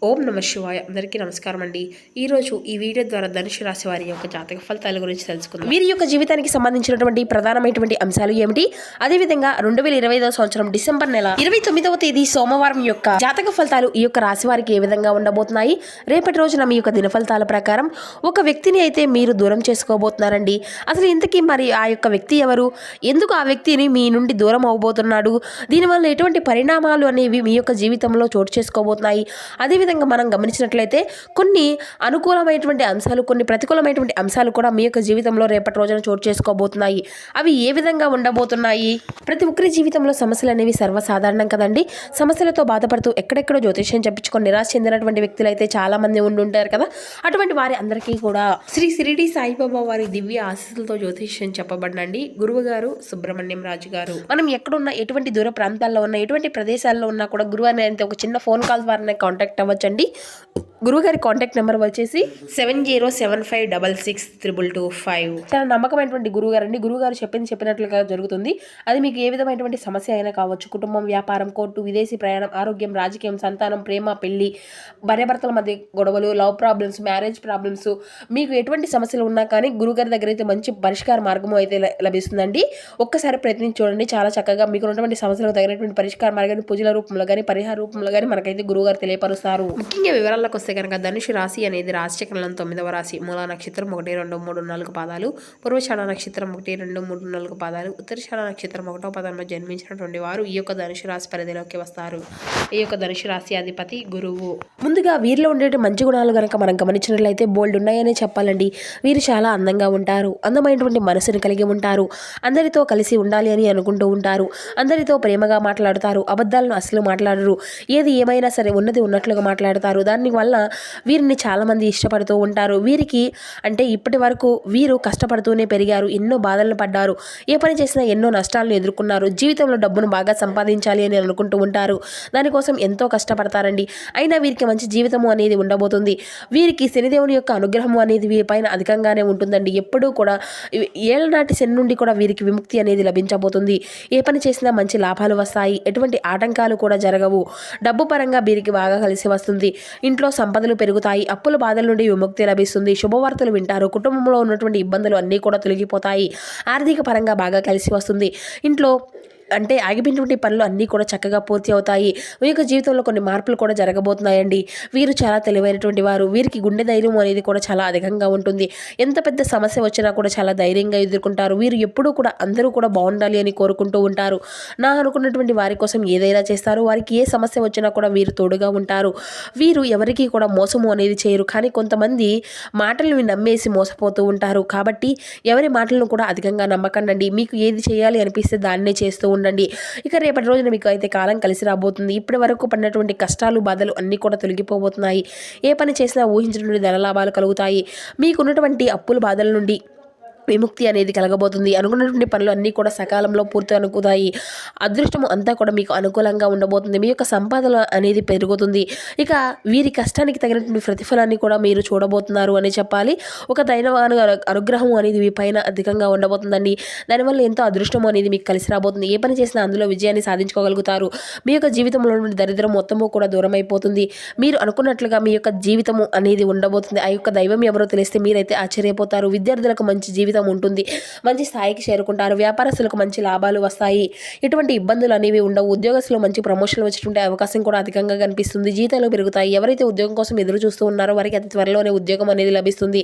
ఓం నమ శివాయ. అందరికీ నమస్కారం అండి. ఈరోజు ఈ వీడియో ద్వారా ధనుసు రాశి వారి యొక్క జాతక ఫలితాల గురించి తెలుసుకుందాం. వీరి యొక్క జీవితానికి సంబంధించినటువంటి ప్రధానమైనటువంటి అంశాలు ఏమిటి, అదేవిధంగా 2025వ సంవత్సరం డిసెంబర్ నెల 29వ తేదీ సోమవారం యొక్క జాతక ఫలితాలు ఈ యొక్క రాశి వారికి ఏ విధంగా ఉండబోతున్నాయి, రేపటి రోజున మీ యొక్క దిన ఫలితాల ప్రకారం ఒక వ్యక్తిని అయితే మీరు దూరం చేసుకోబోతున్నారండి. అసలు ఇంతకీ మరి ఆ యొక్క వ్యక్తి ఎవరు, ఎందుకు ఆ వ్యక్తిని మీ నుండి దూరం అవబోతున్నాడు, దీనివల్ల ఎటువంటి పరిణామాలు అనేవి మీ యొక్క జీవితంలో చోటు చేసుకోబోతున్నాయి, అదేవిధంగా మనం గమనించినట్లయితే కొన్ని అనుకూలమైనటువంటి అంశాలు, కొన్ని ప్రతికూలమైనటువంటి అంశాలు కూడా మీ యొక్క జీవితంలో రేపటి రోజున చోటు చేసుకోబోతున్నాయి. అవి ఏ విధంగా ఉండబోతున్నాయి? ప్రతి ఒక్కరి జీవితంలో సమస్యలు అనేవి సర్వసాధారణం కదండి. సమస్యలతో బాధపడుతూ ఎక్కడెక్కడో జ్యోతిష్యం చెప్పించుకొని నిరాశ చెందినటువంటి వ్యక్తులు అయితే చాలా మంది ఉండుంటారు కదా. అటువంటి వారి అందరికీ కూడా శ్రీ షిరిడి సాయిబాబా వారి దివ్య ఆశీస్సులతో జ్యోతిష్యం చెప్పబడినండి గురువు గారు సుబ్రహ్మణ్యం రాజు గారు. మనం ఎక్కడున్నా, ఎటువంటి దూర ప్రాంతాల్లో ఉన్నా, ఎటువంటి ప్రదేశాల్లో ఉన్నా కూడా గురువు అనేది ఒక చిన్న ఫోన్ కాల్ ద్వారా కాంటాక్ట్ అవ్వచ్చండి. గురువుగారి కాంటాక్ట్ నెంబర్ వచ్చేసి 7075662225. చాలా నమ్మకమైనటువంటి గురువుగారు అండి. గురువుగారు చెప్పినట్లుగా జరుగుతుంది. అది మీకు ఏ విధమైనటువంటి సమస్య అయినా కావచ్చు, కుటుంబం, వ్యాపారం, కోర్టు, విదేశీ ప్రయాణం, ఆరోగ్యం, రాజకీయం, సంతానం, ప్రేమ, పెళ్లి, భార్యాభర్తల మధ్య గొడవలు, లవ్ ప్రాబ్లమ్స్, మ్యారేజ్ ప్రాబ్లమ్స్, మీకు ఎటువంటి సమస్యలు ఉన్నా కానీ గురువుగారి దగ్గర అయితే మంచి పరిష్కార మార్గము అయితే లభిస్తుందండి. ఒక్కసారి ప్రయత్నించి చూడండి. చాలా చక్కగా మీకు ఉన్నటువంటి సమస్యలకు తగినటువంటి పరిష్కార మార్గాన్ని పూజల రూపంలో కానీ పరిహార రూపంలో కానీ మనకైతే గురువుగారు తెలియపరుస్తారు. ముఖ్యంగా వివరాలకు వస్తే కనుక ధనుసు రాశి అనేది రాశిచక్రంలో 9వ రాశి. మూలా నక్షత్రం 1, 2, 3, 4 పాదాలు, పూర్వషాఢ నక్షత్రం 1, 2, 3, 4 పాదాలు, ఉత్తరాషాఢ నక్షత్రం 1వ పాదంలో జన్మించినటువంటి వారు ఈ యొక్క ధనుసు రాశి పరిధిలోకి వస్తారు. ఈ యొక్క ధనుసు రాశి అధిపతి గురువు. ముందుగా వీరిలో ఉండే మంచి గుణాలు కనుక మనం గమనించినట్లయితే బోల్డ్ ఉన్నాయనే చెప్పాలండి. వీరు చాలా అందంగా ఉంటారు, అందమైనటువంటి మనసును కలిగి ఉంటారు, అందరితో కలిసి ఉండాలి అని అనుకుంటూ ఉంటారు, అందరితో ప్రేమగా మాట్లాడుతారు, అబద్ధాలను అసలు మాట్లాడరు, ఏది ఏమైనా సరే ఉన్నది ఉన్నట్లుగా మాట్లాడతారు. దానివల్ల వీరిని చాలామంది ఇష్టపడుతూ ఉంటారు. వీరికి అంటే ఇప్పటి వరకు వీరు కష్టపడుతూనే పెరిగారు, ఎన్నో బాధలను పడ్డారు, ఏ పని చేసినా ఎన్నో నష్టాలను ఎదుర్కొన్నారు, జీవితంలో డబ్బును బాగా సంపాదించాలి అని అనుకుంటూ ఉంటారు, దానికోసం ఎంతో కష్టపడతారండి. అయినా వీరికి మంచి జీవితము అనేది ఉండబోతుంది. వీరికి శనిదేవుని యొక్క అనుగ్రహం అనేది వీరిపైన అధికంగానే ఉంటుందండి. ఎప్పుడూ కూడా ఏళ్ళనాటి శని నుండి కూడా వీరికి విముక్తి అనేది లభించబోతుంది. ఏ పని చేసినా మంచి లాభాలు వస్తాయి, ఎటువంటి ఆటంకాలు కూడా జరగవు, డబ్బు పరంగా వీరికి బాగా కలిసి వస్తుంది, ఇంట్లో సంపదలు పెరుగుతాయి, అప్పుల బాధల నుండి విముక్తి లభిస్తుంది, శుభవార్తలు వింటారు, కుటుంబంలో ఉన్నటువంటి ఇబ్బందులు అన్నీ కూడా తొలగిపోతాయి, ఆర్థిక పరంగా బాగా కలిసి వస్తుంది, ఇంట్లో అంటే ఆగిపోయినటువంటి పనులు అన్నీ కూడా చక్కగా పూర్తి అవుతాయి. మీ యొక్క జీవితంలో కొన్ని మార్పులు కూడా జరగబోతున్నాయండి. వీరు చాలా తెలివైనటువంటి వారు. వీరికి గుండె ధైర్యం అనేది కూడా చాలా అధికంగా ఉంటుంది. ఎంత పెద్ద సమస్య వచ్చినా కూడా చాలా ధైర్యంగా ఎదుర్కొంటారు. వీరు ఎప్పుడూ కూడా అందరూ కూడా బాగుండాలి అని కోరుకుంటూ ఉంటారు. నా అనుకున్నటువంటి వారి కోసం ఏదైనా చేస్తారు. వారికి ఏ సమస్య వచ్చినా కూడా వీరు తోడుగా ఉంటారు. వీరు ఎవరికీ కూడా మోసము అనేది చేయరు. కానీ కొంతమంది మాటలను నమ్మేసి మోసపోతూ ఉంటారు. కాబట్టి ఎవరి మాటలను కూడా అధికంగా నమ్మకండి. మీకు ఏది చేయాలి అనిపిస్తే దాన్నే చేస్తూ ఉండండి. ఇక రేపటి రోజున మీకు అయితే కాలం కలిసి రాబోతుంది. ఇప్పటి వరకు పడినటువంటి కష్టాలు, బాధలు అన్నీ కూడా తొలగిపోబోతున్నాయి. ఏ పని చేసినా ఊహించినటువంటి ధనలాభాలు కలుగుతాయి. మీకున్నటువంటి అప్పుల బాధల నుండి విముక్తి అనేది కలగబోతుంది. అనుకున్నటువంటి పనులు అన్నీ కూడా సకాలంలో పూర్తి అనుకుతాయి. అదృష్టము అంతా కూడా మీకు అనుకూలంగా ఉండబోతుంది. మీ యొక్క సంపాదన అనేది పెరుగుతుంది. ఇక వీరి కష్టానికి తగినటువంటి ప్రతిఫలాన్ని కూడా మీరు చూడబోతున్నారు అని చెప్పాలి. ఒక దైవ అనుగ్రహం అనేది మీ పైన అధికంగా ఉండబోతుందండి. దానివల్ల ఎంతో అదృష్టం అనేది మీకు కలిసి రాబోతుంది. ఏ పని చేసినా అందులో విజయాన్ని సాధించుకోగలుగుతారు. మీ యొక్క జీవితంలో ఉన్న దరిద్రం మొత్తము కూడా దూరం అయిపోతుంది. మీరు అనుకున్నట్లుగా మీ యొక్క జీవితము అనేది ఉండబోతుంది. ఆ యొక్క దైవం ఎవరో తెలిస్తే మీరైతే ఆశ్చర్యపోతారు. విద్యార్థులకు మంచి జీవితం ఉంటుంది, మంచి స్థాయికి చేరుకుంటారు, వ్యాపారస్తులకు మంచి లాభాలు వస్తాయి, ఎటువంటి ఇబ్బందులు అనేవి ఉండవు, ఉద్యోగస్తులు మంచి ప్రమోషన్లు వచ్చేటువంటి అవకాశం కూడా అధికంగా కనిపిస్తుంది, జీతాలు పెరుగుతాయి. ఎవరైతే ఉద్యోగం కోసం ఎదురు చూస్తూ ఉన్నారో వారికి అతి త్వరలోనే ఉద్యోగం అనేది లభిస్తుంది.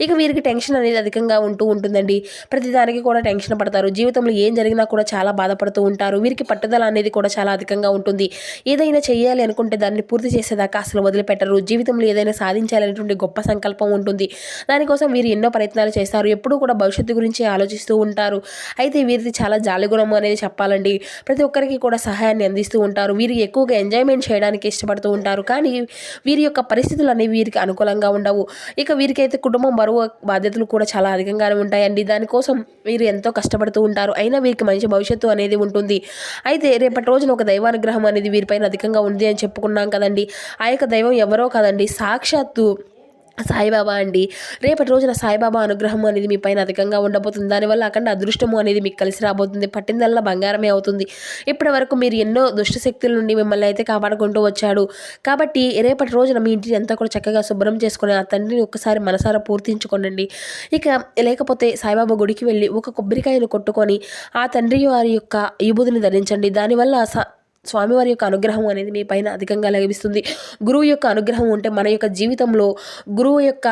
ఇక వీరికి టెన్షన్ అనేది అధికంగా ఉంటుందండి. ప్రతిదానికి కూడా టెన్షన్ పడతారు. జీవితంలో ఏం జరిగినా కూడా చాలా బాధపడుతూ ఉంటారు. వీరికి పట్టుదల అనేది కూడా చాలా అధికంగా ఉంటుంది. ఏదైనా చేయాలి అనుకుంటే దాన్ని పూర్తి చేసేదాకా అసలు వదిలిపెట్టరు. జీవితంలో ఏదైనా సాధించాలనేటువంటి గొప్ప సంకల్పం ఉంటుంది. దానికోసం వీరు ఎన్నో ప్రయత్నాలు చేస్తారు. ఎప్పుడూ కూడా భవిష్యత్తు గురించి ఆలోచిస్తూ ఉంటారు. అయితే వీరిది చాలా జాలిగుణం అనేది చెప్పాలండి. ప్రతి ఒక్కరికి కూడా సహాయాన్ని అందిస్తూ ఉంటారు. వీరు ఎక్కువగా ఎంజాయ్మెంట్ చేయడానికి ఇష్టపడుతూ ఉంటారు. కానీ వీరి యొక్క పరిస్థితులు అనేవి వీరికి అనుకూలంగా ఉండవు. ఇక వీరికైతే కుటుంబం బరువు బాధ్యతలు కూడా చాలా అధికంగానే ఉంటాయండి. దానికోసం వీరు ఎంతో కష్టపడుతూ ఉంటారు. అయినా వీరికి మంచి భవిష్యత్తు అనేది ఉంటుంది. అయితే రేపటి రోజున ఒక దైవానుగ్రహం అనేది వీరిపైన అధికంగా ఉంది అని చెప్పుకున్నాం కదండి. ఆ యొక్క దైవం ఎవరో కాదండి, సాక్షాత్తు సాయిబాబా అండి. రేపటి రోజున సాయిబాబా అనుగ్రహం అనేది మీ పైన అధికంగా ఉండబోతుంది. దానివల్ల అఖండ అదృష్టము అనేది మీకు కలిసి రాబోతుంది. పట్టిందల్లా బంగారమే అవుతుంది. ఇప్పటి వరకు మీరు ఎన్నో దుష్ట శక్తుల నుండి మిమ్మల్ని అయితే కాపాడుకుంటూ వచ్చాడు. కాబట్టి రేపటి రోజున మీ ఇంటిని అంతా కూడా చక్కగా శుభ్రం చేసుకొని ఆ తండ్రిని ఒక్కసారి మనసారా పూర్తించుకోనండి. ఇక లేకపోతే సాయిబాబా గుడికి వెళ్ళి ఒక కొబ్బరికాయను కొట్టుకొని ఆ తండ్రి వారి యొక్క విభూతిని ధరించండి. దానివల్ల స్వామివారి యొక్క అనుగ్రహం అనేది మీ పైన అధికంగా లభిస్తుంది. గురువు యొక్క అనుగ్రహం ఉంటే మన యొక్క జీవితంలో గురువు యొక్క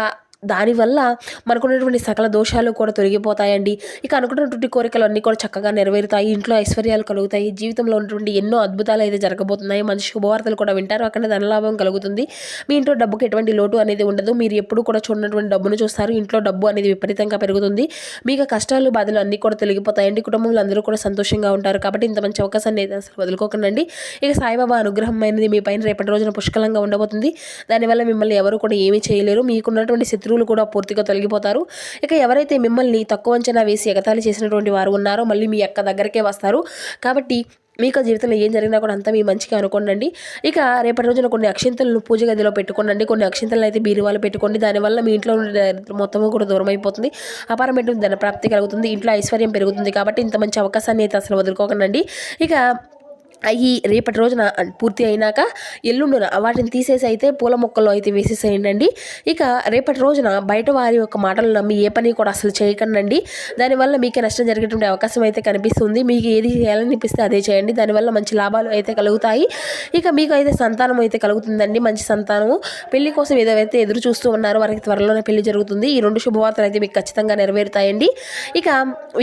దానివల్ల మనకున్నటువంటి సకల దోషాలు కూడా తొలగిపోతాయండి. ఇక అనుకున్నటువంటి కోరికలు అన్నీ కూడా చక్కగా నెరవేరుతాయి. ఇంట్లో ఐశ్వర్యాలు కలుగుతాయి. జీవితంలో ఉన్నటువంటి ఎన్నో అద్భుతాలు అయితే జరగబోతున్నాయి. మంచి శుభవార్తలు కూడా వింటారు. అక్కడ ధనలాభం కలుగుతుంది. మీ ఇంట్లో డబ్బుకి ఎటువంటి లోటు అనేది ఉండదు. మీరు ఎప్పుడు కూడా చూడనటువంటి డబ్బును చూస్తారు. ఇంట్లో డబ్బు అనేది విపరీతంగా పెరుగుతుంది. మీకు కష్టాలు బాధలు అన్నీ కూడా తొలగిపోతాయండి. కుటుంబంలో అందరూ కూడా సంతోషంగా ఉంటారు. కాబట్టి ఇంత మంచి అవకాశాన్ని అయితే అసలు వదులుకోకండి. ఇక సాయిబాబా అనుగ్రహం అనేది మీ పైన రేపటి రోజున పుష్కలంగా ఉండబోతుంది. దానివల్ల మిమ్మల్ని ఎవరు కూడా ఏమీ చేయలేరు. మీకున్నటువంటి శత్రువులు కూడా పూర్తిగా తొలగిపోతారు. ఇక ఎవరైతే మిమ్మల్ని తక్కువ అంచనా వేసి ఎగతాళి చేసినటువంటి వారు ఉన్నారో మళ్ళీ మీ యొక్క దగ్గరకే వస్తారు. కాబట్టి మీకు జీవితంలో ఏం జరిగినా కూడా అంతా మీ మంచిగా అనుకోండి. ఇక రేపటి రోజున కొన్ని అక్షింతలను పూజ గదిలో పెట్టుకోండి. కొన్ని అక్షింతలను అయితే బీరువాలో పెట్టుకోండి. దానివల్ల మీ ఇంట్లో మొత్తము కూడా దూరం అయిపోతుంది. అపారమైన ధన ప్రాప్తి కలుగుతుంది. ఇంట్లో ఐశ్వర్యం పెరుగుతుంది. కాబట్టి ఇంత మంచి అవకాశాన్ని అయితే అసలు వదులుకోకండి. ఇక అవి రేపటి రోజున పూర్తి అయినాక ఎల్లుండున వాటిని తీసేసి అయితే పూల మొక్కల్లో అయితే వేసేసేయండి. ఇక రేపటి రోజున బయట వారి యొక్క మాటలు నమ్మి ఏ పని కూడా అసలు చేయకండి. దానివల్ల మీకే నష్టం జరిగేటువంటి అవకాశం అయితే కనిపిస్తుంది. మీకు ఏది చేయాలనిపిస్తే అదే చేయండి. దానివల్ల మంచి లాభాలు అయితే కలుగుతాయి. ఇక మీకు అయితే సంతానం అయితే కలుగుతుందండి. మంచి సంతానము. పెళ్లి కోసం ఏదైతే ఎదురు చూస్తూ ఉన్నారో వారికి త్వరలోనే పెళ్లి జరుగుతుంది. ఈ 2 శుభవార్తలు అయితే మీకు ఖచ్చితంగా నెరవేరుతాయండి. ఇక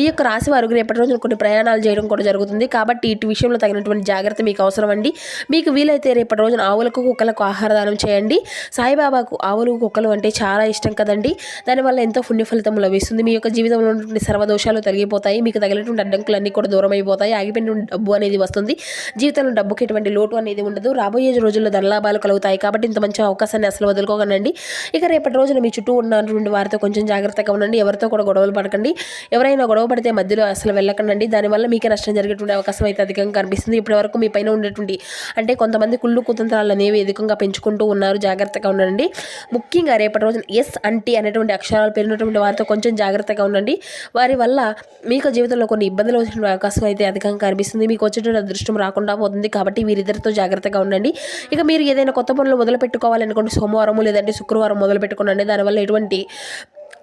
ఈ యొక్క రాశి వారికి రేపటి రోజున కొన్ని ప్రయాణాలు చేయడం కూడా జరుగుతుంది. కాబట్టి ఇటు విషయంలో తగినటువంటి జాగ్రత్త మీకు అవసరం అండి. మీకు వీలైతే రేపటి రోజున ఆవులకు కుక్కలకు ఆహార దానం చేయండి. సాయిబాబాకు ఆవులు కుక్కలు అంటే చాలా ఇష్టం కదండి. దానివల్ల ఎంతో పుణ్య ఫలితం లభిస్తుంది. మీ యొక్క జీవితంలో ఉన్నటువంటి సర్వదోషాలు తొలగిపోతాయి. మీకు తగినటువంటి అడ్డంకులన్నీ కూడా దూరం అయిపోతాయి. ఆగిపోయినటువంటి డబ్బు అనేది వస్తుంది. జీవితంలో డబ్బుకి ఎటువంటి లోటు అనేది ఉండదు. రాబోయే రోజుల్లో ధనలాభాలు కలుగుతాయి. కాబట్టి ఇంత మంచి అవకాశాన్ని అసలు వదులుకోకండి. ఇక రేపటి రోజున మీ చుట్టూ ఉన్నటువంటి వారితో కొంచెం జాగ్రత్తగా ఉండండి. ఎవరితో కూడా గొడవలు పడకండి. ఎవరైనా గొడవ పడితే మధ్యలో అసలు వెళ్ళకండి. దానివల్ల మీకే నష్టం జరిగేటువంటి అవకాశం అయితే అధికంగా కనిపిస్తుంది. ఇప్పటి వరకు మీ పైన ఉండేటువంటి అంటే కొంతమంది కుళ్ళు కుతంత్రాలు అనేవి అధికంగా పెంచుకుంటూ ఉన్నారు. జాగ్రత్తగా ఉండండి. ముఖ్యంగా రేపటి రోజున ఎస్ అంటే అనేటువంటి అక్షరాలు పెరిగినటువంటి వారితో కొంచెం జాగ్రత్తగా ఉండండి. వారి వల్ల మీకు జీవితంలో కొన్ని ఇబ్బందులు వచ్చే అవకాశం అయితే అధికంగా కనిపిస్తుంది. మీకు వచ్చేటువంటి అదృష్టం రాకుండా పోతుంది. కాబట్టి వీరిద్దరితో జాగ్రత్తగా ఉండండి. ఇక మీరు ఏదైనా కొత్త పనులు మొదలు పెట్టుకోవాలనుకోండి సోమవారం లేదంటే శుక్రవారం మొదలు పెట్టుకోండి. దానివల్ల ఎటువంటి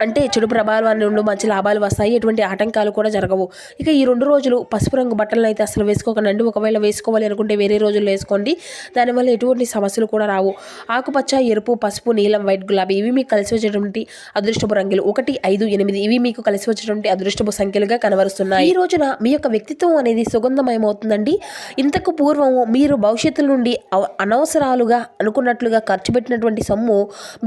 అంటే చెడు ప్రభావాన్ని నుండి మంచి లాభాలు వస్తాయి. ఎటువంటి ఆటంకాలు కూడా జరగవు. ఇక ఈ 2 రోజులు పసుపు రంగు బట్టలను అయితే అసలు వేసుకోకండి. ఒకవేళ వేసుకోవాలి అనుకుంటే వేరే రోజుల్లో వేసుకోండి. దానివల్ల ఎటువంటి సమస్యలు కూడా రావు. ఆకుపచ్చ, ఎరుపు, పసుపు, నీలం, వైట్, గులాబీ ఇవి మీకు కలిసి వచ్చేటువంటి అదృష్టపు రంగులు 1, 5, 8 ఇవి మీకు కలిసి వచ్చేటువంటి అదృష్టపు సంఖ్యలుగా కనబరుస్తున్నాయి. ఈ రోజున మీ యొక్క వ్యక్తిత్వం అనేది సుగంధమయమవుతుందండి. ఇంతకు పూర్వం మీరు భవిష్యత్తు నుండి అనవసరాలుగా అనుకున్నట్లుగా ఖర్చు పెట్టినటువంటి సొమ్ము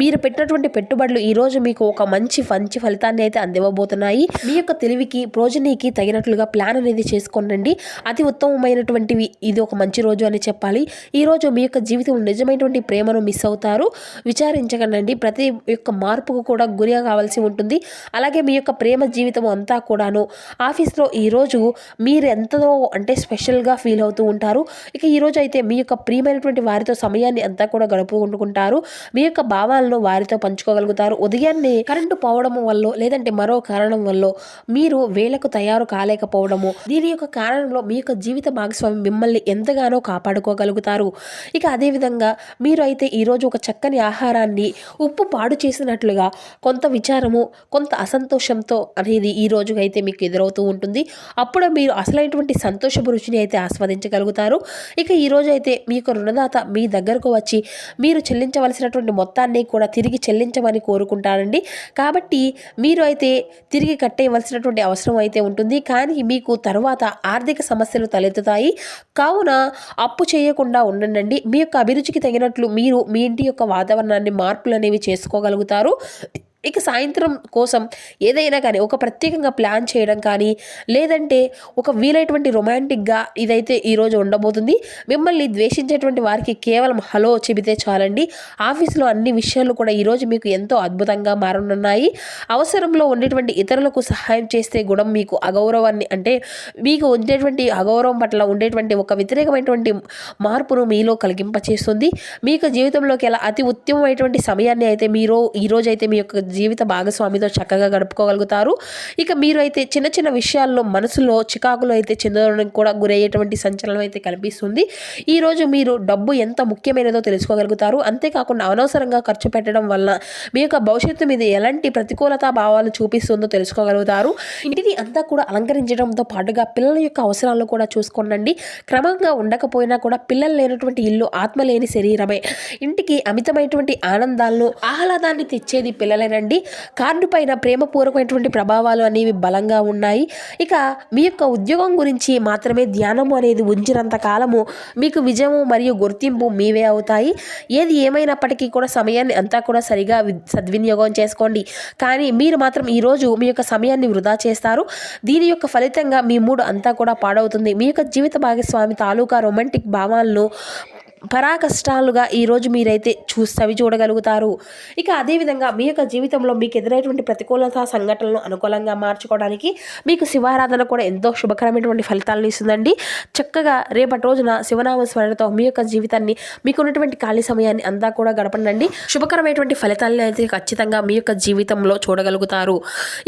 మీరు పెట్టినటువంటి పెట్టుబడులు ఈ రోజు మీకు ఒక మంచి ఫలితాన్ని అయితే అందివ్వబోతున్నాయి. మీ యొక్క తెలివికి ప్రోజనీకి తగినట్లుగా ప్లాన్ అనేది చేసుకోండి. అతి ఉత్తమమైనటువంటివి ఇది ఒక మంచి రోజు అని చెప్పాలి. ఈ రోజు మీ యొక్క జీవితంలో నిజమైనటువంటి ప్రేమను మిస్ అవుతారు. విచారించకండి. ప్రతి యొక్క మార్పుకు కూడా గురి కావాల్సి ఉంటుంది. అలాగే మీ యొక్క ప్రేమ జీవితం అంతా కూడాను ఆఫీస్లో ఈరోజు మీరు ఎంతో అంటే స్పెషల్గా ఫీల్ అవుతూ ఉంటారు. ఇక ఈరోజు అయితే మీ యొక్క ప్రియమైనటువంటి వారితో సమయాన్ని అంతా కూడా గడుపుకుంటుకుంటారు. మీ యొక్క భావాలను వారితో పంచుకోగలుగుతారు. ఉదయాన్నే కరెంటు పోవడం వల్ల లేదంటే మరో కారణం వల్ల మీరు వేళకు తయారు కాలేకపోవడము దీని యొక్క కారణంలో మీ యొక్క జీవిత భాగస్వామి మిమ్మల్ని ఎంతగానో కాపాడుకోగలుగుతారు. ఇక అదేవిధంగా మీరు అయితే ఈరోజు ఒక చక్కని ఆహారాన్ని ఉప్పు పాడు చేసినట్లుగా కొంత విచారము కొంత అసంతోషంతో అనేది ఈ రోజు అయితే మీకు ఎదురవుతూ ఉంటుంది. అప్పుడు మీరు అసలైనటువంటి సంతోషపు రుచిని అయితే ఆస్వాదించగలుగుతారు. ఇక ఈరోజు అయితే మీ యొక్క రుణదాత మీ దగ్గరకు వచ్చి మీరు చెల్లించవలసినటువంటి మొత్తాన్ని కూడా తిరిగి చెల్లించమని కోరుకుంటారండి. కాబట్టి మీరు అయితే తిరిగి కట్టేయవలసినటువంటి అవసరం అయితే ఉంటుంది. కానీ మీకు తర్వాత ఆర్థిక సమస్యలు తలెత్తుతాయి. కావున అప్పు చేయకుండా ఉండండి. మీ యొక్క అభిరుచికి తగినట్లు మీరు మీ ఇంటి యొక్క వాతావరణాన్ని మార్పులు అనేవి చేసుకోగలుగుతారు. ఇక సాయంత్రం కోసం ఏదైనా కానీ ఒక ప్రత్యేకంగా ప్లాన్ చేయడం కానీ, లేదంటే ఒక వీలైనటువంటి రొమాంటిక్‌గా ఇదైతే ఈరోజు ఉండబోతుంది. మిమ్మల్ని ద్వేషించేటువంటి వారికి కేవలం హలో చెబితే చాలండి. ఆఫీస్‌లో అన్ని విషయాలు కూడా ఈరోజు మీకు ఎంతో అద్భుతంగా మారనున్నాయి. అవసరంలో ఉండేటువంటి ఇతరులకు సహాయం చేస్తే గుణం మీకు అగౌరవాన్ని అంటే మీకు ఉండేటువంటి అగౌరవం పట్ల ఉండేటువంటి ఒక వ్యతిరేకమైనటువంటి మార్పును మీలో కలిగింపచేస్తుంది. మీకు జీవితంలోకి ఎలా అతి ఉత్తమమైనటువంటి సమయాన్ని అయితే మీరు ఈరోజైతే మీ యొక్క జీవిత భాగస్వామితో చక్కగా గడుపుకోగలుగుతారు. ఇక మీరు అయితే చిన్న చిన్న విషయాల్లో మనసులో చికాకులు అయితే చెందడానికి కూడా గురయ్యేటువంటి సంచలనం అయితే కనిపిస్తుంది. ఈరోజు మీరు డబ్బు ఎంత ముఖ్యమైనదో తెలుసుకోగలుగుతారు. అంతేకాకుండా అనవసరంగా ఖర్చు పెట్టడం వల్ల మీ యొక్క భవిష్యత్తు మీద ఎలాంటి ప్రతికూలతా భావాలు చూపిస్తుందో తెలుసుకోగలుగుతారు. ఇంటిని అంతా కూడా అలంకరించడంతో పాటుగా పిల్లల యొక్క అవసరాలను కూడా చూసుకోండి. క్రమంగా ఉండకపోయినా కూడా పిల్లలు లేనటువంటి ఇల్లు ఆత్మ లేని శరీరమే. ఇంటికి అమితమైనటువంటి ఆనందాలను ఆహ్లాదాన్ని తెచ్చేది పిల్లలేనండి. కార్డు పైన ప్రేమపూర్వకమైనటువంటి ప్రభావాలు అనేవి బలంగా ఉన్నాయి. ఇక మీ యొక్క ఉద్యోగం గురించి మాత్రమే ధ్యానము అనేది ఉంచినంత కాలము మీకు విజయము మరియు గుర్తింపు మీవే అవుతాయి. ఏది ఏమైనప్పటికీ కూడా సమయాన్ని అంతా కూడా సరిగా సద్వినియోగం చేసుకోండి. కానీ మీరు మాత్రం ఈరోజు మీ యొక్క సమయాన్ని వృధా చేస్తారు. దీని యొక్క ఫలితంగా మీ మూడ్ అంతా కూడా పాడవుతుంది. మీ యొక్క జీవిత భాగస్వామి తాలూకా రొమాంటిక్ భావాలను పరాకష్టాలుగా ఈరోజు మీరైతే చూడగలుగుతారు. ఇక అదేవిధంగా మీ యొక్క జీవితంలో మీకు ఎదురైనటువంటి ప్రతికూలత సంఘటనలను అనుకూలంగా మార్చుకోవడానికి మీకు శివారాధన కూడా ఎంతో శుభకరమైనటువంటి ఫలితాలను ఇస్తుందండి. చక్కగా రేపటి రోజున శివనామ స్మరణతో మీ యొక్క జీవితాన్ని మీకున్నటువంటి ఖాళీ సమయాన్ని అంతా కూడా గడపండి. శుభకరమైనటువంటి ఫలితాలను అయితే ఖచ్చితంగా మీ యొక్క జీవితంలో చూడగలుగుతారు.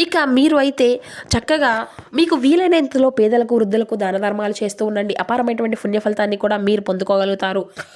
ఇక మీరు అయితే చక్కగా మీకు వీలైనంతలో పేదలకు వృద్ధులకు దాన ధర్మాలు చేస్తూ ఉండండి. అపారమైనటువంటి పుణ్య ఫలితాన్ని కూడా మీరు పొందుకోగలుగుతారు.